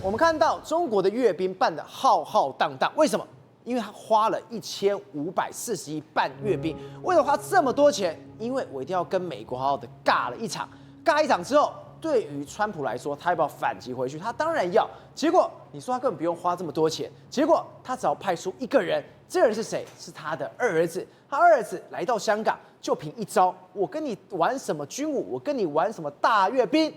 我们看到中国的阅兵办得浩浩荡荡，为什么？因为他花了1540亿办阅兵，为了花这么多钱，因为我一定要跟美国好好的尬了一场，尬一场之后，对于川普来说，他要不要反击回去？他当然要。结果你说他根本不用花这么多钱，结果他只要派出一个人，这人是谁？是他的二儿子。他二儿子来到香港，就凭一招，我跟你玩什么军武，我跟你玩什么大阅兵。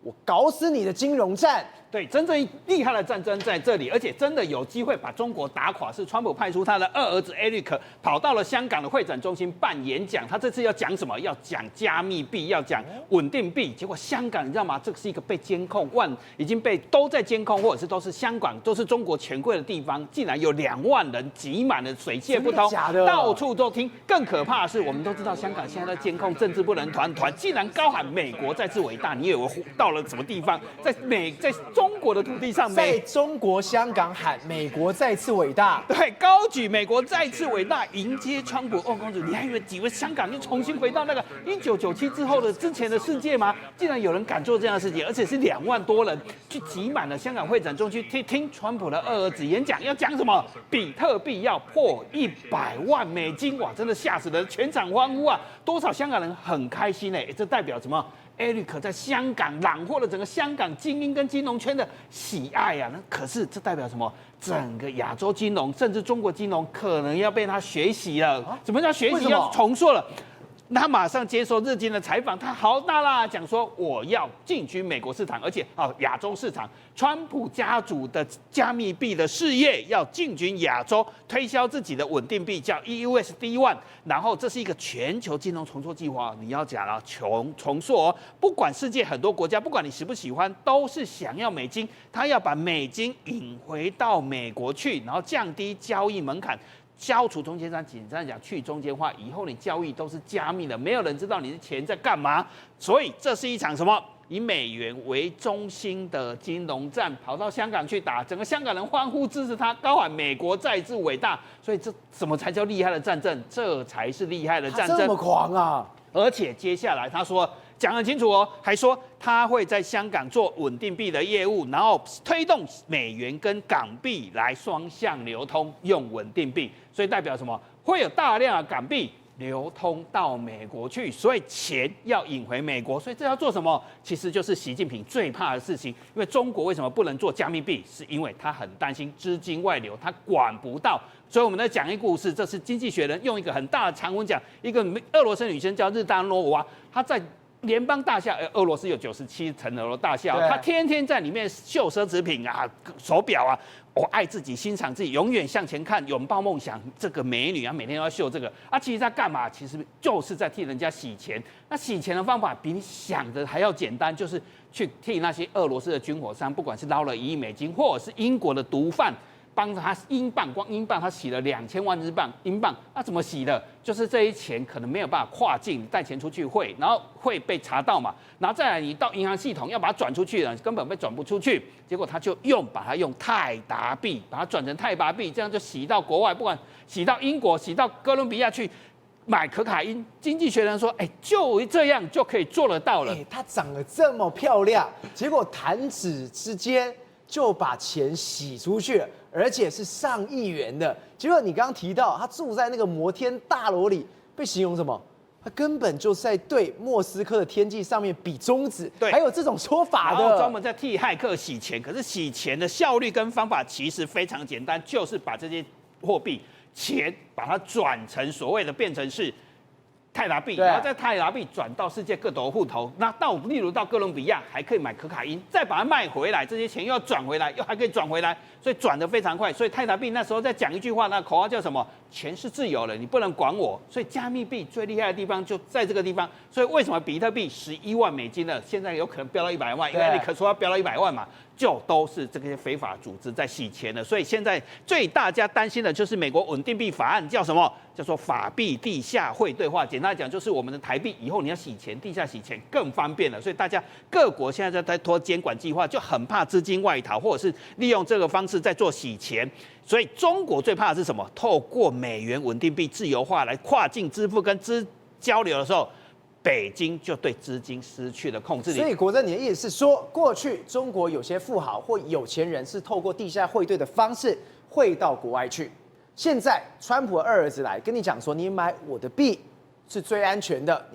我搞死你的金融战！对，真正厉害的战争在这里，而且真的有机会把中国打垮。是川普派出他的二儿子 Eric 跑到了香港的会展中心办演讲。他这次要讲什么？要讲加密币，要讲稳定币。结果香港你知道吗？这是一个被监控，已经被都在监控，或者是都是香港，都是中国权贵的地方，竟然有2万人挤满了，水泄不通，到处都听。更可怕的是，我们都知道香港现在在监控，政治不能团，竟然高喊美国再次伟大。你以为到了什么地方？在中国的土地上，在中国香港喊美国再次伟大，对，高举美国再次伟大，迎接川普二公主。你还以为香港又重新回到那个1997之后的之前的世界吗？竟然有人敢做这样的事情，而且是2万多人去挤满了香港会展中心听川普的二儿子演讲，要讲什么？比特币要破100万美金，哇，真的吓死人，全场欢呼啊！多少香港人很开心哎，这代表什么？Eric 在香港揽获了整个香港精英跟金融圈的喜爱啊！那可是这代表什么？整个亚洲金融，甚至中国金融，可能要被他学习了。什么叫学习？要重塑了。他马上接受日经的采访，他豪大啦讲说我要进军美国市场，而且亚洲市场，川普家族的加密币的事业要进军亚洲，推销自己的稳定币叫 EUSD1，然后这是一个全球金融重塑计划。你要讲了重塑哦，不管世界很多国家，不管你喜不喜欢，都是想要美金，他要把美金引回到美国去，然后降低交易门槛。消除中间商，简单讲去中间化，以后你交易都是加密的，没有人知道你的钱在干嘛。所以这是一场什么？以美元为中心的金融战，跑到香港去打，整个香港人欢呼支持他，高喊美国再次伟大。所以这什么才叫厉害的战争？这才是厉害的战争。这么狂啊！而且接下来他说讲很清楚哦，还说他会在香港做稳定币的业务，然后推动美元跟港币来双向流通，用稳定币。所以代表什么？会有大量的港币流通到美国去，所以钱要引回美国。所以这要做什么？其实就是习近平最怕的事情。因为中国为什么不能做加密币？是因为他很担心资金外流，他管不到。所以我们在讲一个故事，这是《经济学人》用一个很大的长文讲，一个俄罗斯女生叫日达诺娃，她在联邦大厦，俄罗斯有97层楼的大厦，她天天在里面秀奢侈品啊、手表啊。我爱自己，欣赏自己，永远向前看，拥抱梦想。这个美女啊，每天都要秀这个啊，其实在干嘛？其实就是在替人家洗钱。那洗钱的方法比你想的还要简单，就是去替那些俄罗斯的军火商，不管是捞了1亿美金，或者是英国的毒贩。帮他英镑，光英镑他洗了2000万英镑，那怎么洗的？就是这些钱可能没有办法跨境带钱出去汇，然后会被查到嘛，然后再来你到银行系统要把它转出去了，根本被转不出去，结果他就把它用泰达币，把它转成泰达币，这样就洗到国外，不管洗到英国，洗到哥伦比亚去买可卡因。经济学人说，就这样就可以做得到了。它长得这么漂亮，结果弹指之间就把钱洗出去了。而且是上亿元的，结果你刚刚提到他住在那个摩天大楼里，被形容什么？他根本就是在对莫斯科的天际上面比中指，对，还有这种说法的，然后专门在替骇客洗钱。可是洗钱的效率跟方法其实非常简单，就是把这些货币钱把它转成所谓的变成是泰达币，然后在泰达币转到世界各国户头，那例如到哥伦比亚还可以买可卡因，再把它卖回来，这些钱又要转回来，又还可以转回来，所以转得非常快。所以泰达币那时候在讲一句话，那口号叫什么？钱是自由的，你不能管我。所以加密币最厉害的地方就在这个地方。所以为什么比特币11万美金了，现在有可能飙到100万？因为你可说要飙到100万嘛，就都是这些非法组织在洗钱的。所以现在最大家担心的就是美国稳定币法案，叫什么？叫做法币地下汇兑化。简单来讲，就是我们的台币以后你要洗钱，地下洗钱更方便了。所以大家各国现在在拖监管计划，就很怕资金外逃，或者是利用这个方式在做洗钱。所以中国最怕的是什么？透过美元稳定币自由化来跨境支付跟交流的时候，北京就对资金失去了控制力。所以国珍，你的意思是说，过去中国有些富豪或有钱人是透过地下汇兑的方式汇到国外去，现在川普的二儿子来跟你讲说，你买我的币是最安全的，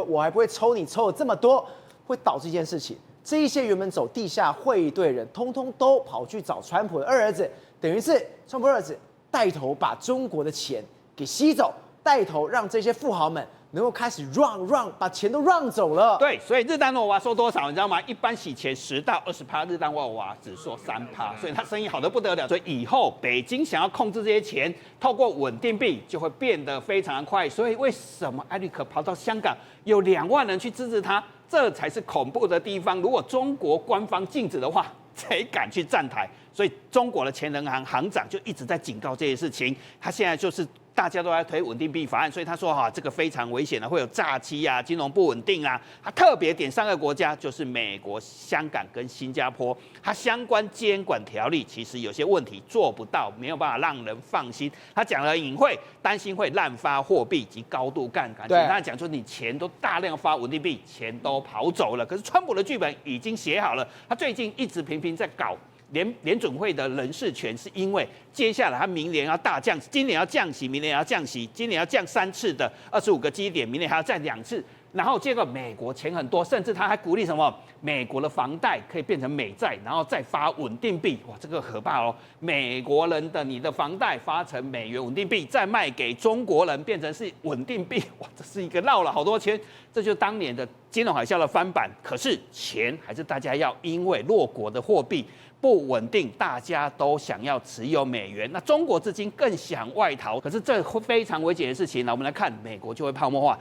我还不会抽你抽了这么多，会导致一件事情，这一些原本走地下汇兑人，通通都跑去找川普的二儿子，等于是川普二儿子带头把中国的钱给吸走，带头让这些富豪们能够开始 run， 把钱都 run 走了。对，所以日单沃娃收多少，你知道吗？一般洗钱10%到20%，日单沃娃只收3%，所以他生意好得不得了。所以以后北京想要控制这些钱，透过稳定币就会变得非常快。所以为什么艾瑞克跑到香港有2万人去支持他？这才是恐怖的地方。如果中国官方禁止的话，谁敢去站台？所以中国的前人行行长就一直在警告这些事情。他现在就是大家都在推稳定币法案，所以他说这个非常危险的，会有诈欺啊、金融不稳定啊。他特别点3个国家，就是美国、香港跟新加坡。他相关监管条例其实有些问题做不到，没有办法让人放心。他讲了隐晦，担心会滥发货币及高度杠杆。简单讲说，你钱都大量发稳定币，钱都跑走了。可是川普的剧本已经写好了，他最近一直频频在搞。联准会的人事权，是因为接下来他明年要大降，今年要降息，明年要降息，今年要降3次的25个基点，明年还要再2次。然后结果美国钱很多，甚至他还鼓励什么？美国的房贷可以变成美债，然后再发稳定币。哇，这个可怕哦！美国人的你的房贷发成美元稳定币，再卖给中国人变成是稳定币。哇，这是一个绕了好多钱。这就是当年的金融海啸的翻版。可是钱还是大家要，因为弱国的货币不稳定，大家都想要持有美元。那中国资金更想外逃，可是这非常危险的事情。那我们来看，美国就会泡沫化。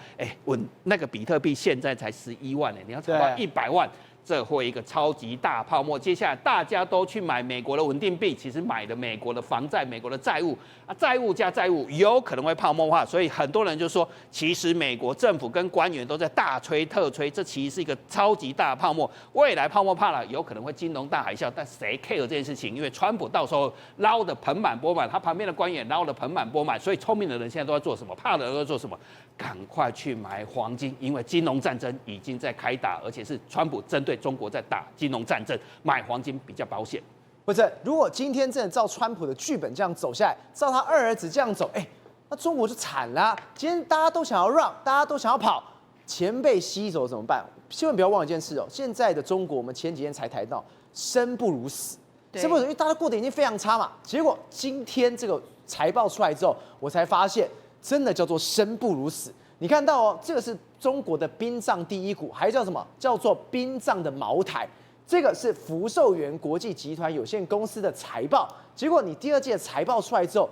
那个比特币现在才11万你要炒到100万。这会一个超级大泡沫，接下来大家都去买美国的稳定币，其实买的美国的房债、美国的债务啊，债务加债务有可能会泡沫化，所以很多人就说，其实美国政府跟官员都在大吹特吹，这其实是一个超级大泡沫，未来泡沫怕了，有可能会金融大海啸，但谁 care 这件事情？因为川普到时候捞得盆满钵满，他旁边的官员捞得盆满钵满，所以聪明的人现在都在做什么？怕的人都在做什么？赶快去买黄金，因为金融战争已经在开打，而且是川普针对中国在打金融战争，买黄金比较保险。不是，如果今天真的照川普的剧本这样走下来，照他二儿子这样走，那中国就惨了。今天大家都想要让，大家都想要跑，钱被吸走怎么办？千万不要忘了一件事哦，现在的中国，我们前几天才谈到，生不如死，生不如死，因为大家过得已经非常差嘛。结果今天这个财报出来之后，我才发现。真的叫做生不如死。你看到哦，这个是中国的殡葬第一股，还叫什么？叫做殡葬的茅台。这个是福寿园国际集团有限公司的财报。结果你第2季的财报出来之后，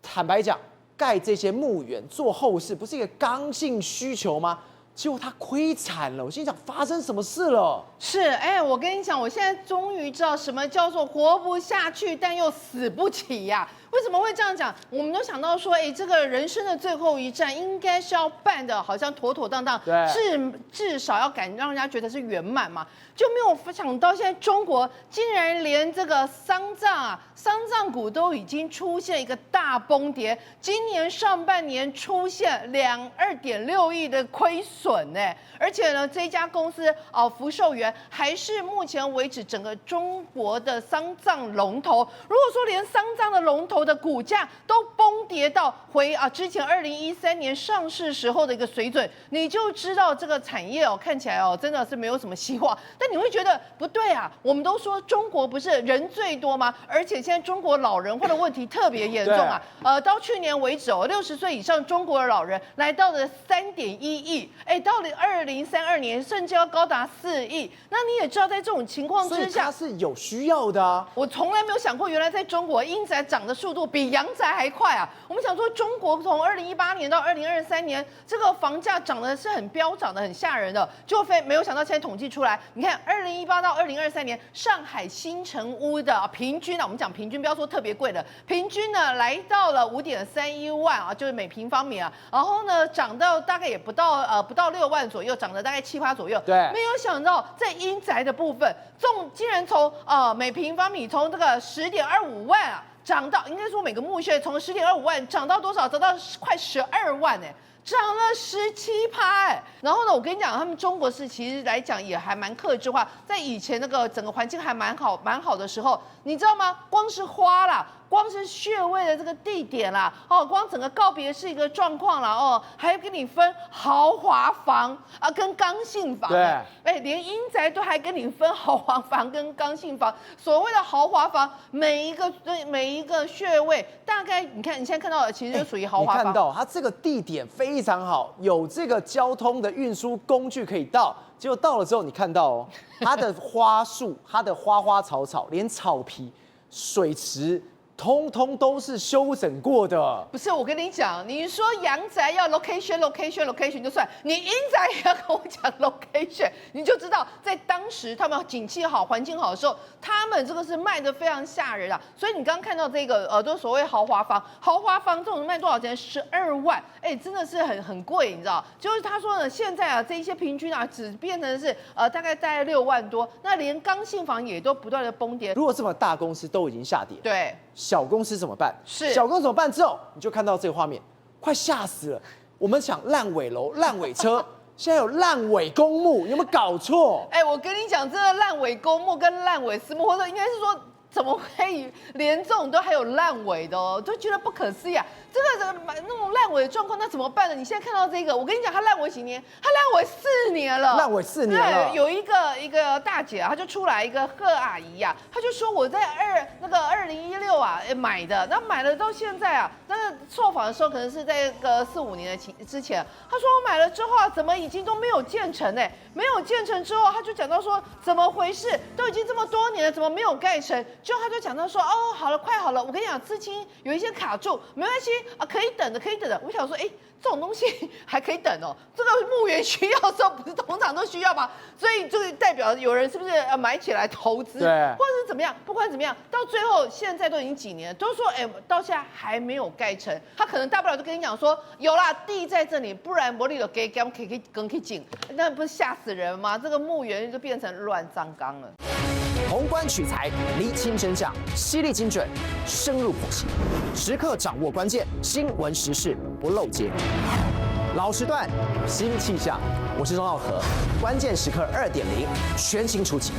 坦白讲，盖这些墓园做后事，不是一个刚性需求吗？结果他亏惨了。我心想，发生什么事了？是，我跟你讲，我现在终于知道什么叫做活不下去，但又死不起呀。为什么会这样讲？我们都想到说，这个人生的最后一站应该是要办的，好像妥妥当当，至少要敢让人家觉得是圆满嘛。就没有想到现在中国竟然连这个丧葬股都已经出现一个大崩跌，今年上半年出现2.6亿的亏损而且呢，这家公司福寿园还是目前为止整个中国的丧葬龙头。如果说连丧葬的龙头的股价都崩跌到之前2013年上市时候的一个水准，你就知道这个产业看起来真的是没有什么希望。但你会觉得不对啊，我们都说中国不是人最多吗？而且现在中国老人化的问题特别严重啊。到去年为止60岁以上中国的老人来到了3.1亿，到了2032年甚至要高达4亿。那你也知道，在这种情况之下，所以它是有需要的啊。我从来没有想过，原来在中国阴宅涨的速度比阳宅还快啊！我们想说，中国从2018年到2023年，这个房价涨的是很飙涨的，很吓人的，就没有想到现在统计出来，你看2018到2023年，上海新城屋的平均我们讲平均，不要说特别贵的，平均呢来到了5.31万就是每平方米然后呢涨到大概也不到6万左右，涨了大概7%左右。对，没有想到在阴宅的部分，竟然从每平方米从这个10.25万涨到，应该说每个墓穴从10.25万涨到多少？涨到快12万涨了17%，哎，然后呢，我跟你讲，他们中国是其实来讲也还蛮客制化，在以前那个整个环境还蛮好的时候，你知道吗？光是花啦。光是穴位的这个地点啦，哦，光整个告别式一个状况啦，哦，还给你分豪华房啊跟刚性房，对，哎，连阴宅都还跟你分豪华房跟刚性房。所谓的豪华房，每一个穴位，大概你看你现在看到的，其实就属于豪华房。你看到它这个地点非常好，有这个交通的运输工具可以到。结果到了之后，你看到哦，它的花树、它的花花草草，连草皮、水池。通通都是修整过的，不是我跟你讲，你说阳宅要 location 就算，你阴宅也要跟我讲 location， 你就知道在当时他们景气好、环境好的时候，他们这个是卖的非常吓人啊。所以你刚刚看到这个都所谓豪华房这种卖多少钱？12万，哎，真的是很贵，你知道？就是他说呢，现在啊这一些平均啊只变成是大概6万多，那连刚性房也都不断的崩跌。如果这么大公司都已经下跌，对。小公司怎么办？是小公司怎么办？之后你就看到这个画面，快吓死了。我们讲烂尾楼、烂尾车，现在有烂尾公墓，有没有搞错？哎，我跟你讲，这个烂尾公墓跟烂尾私墓，或者应该是说，怎么可以连这种都还有烂尾的哦？都觉得不可思议啊！这个那种烂尾的状况，那怎么办呢？你现在看到这个，我跟你讲，它烂尾几年？它烂尾4年了。烂尾4年了。有一个大姐啊，她就出来一个贺阿姨呀，她就说我在2016啊买的，那买了到现在啊，那个受访的时候可能是在个4、5年之前，她说我买了之后啊，怎么已经都没有建成呢？没有建成之后，她就讲到说怎么回事？都已经这么多年了，怎么没有盖成？就她就讲到说哦，好了，快好了，我跟你讲，资金有一些卡住，没关系。啊，可以等的。我想说，哎，这种东西还可以等哦。这个墓园需要的时候，不是通常都需要吗？所以就代表有人是不是买起来投资，对，或者是怎么样？不管怎么样，到最后现在都已经几年了，都说哎，到现在还没有盖成。他可能大不了就跟你讲说，有啦，地在这里，不然我里有给可以更可以进，那不是吓死人吗？这个墓园就变成乱葬岗了。宏观取材，厘清真相，犀利精准，深入剖析，时刻掌握关键，新闻时事不漏接。老时段，新气象，我是钟浩和，关键时刻2.0，全新出击。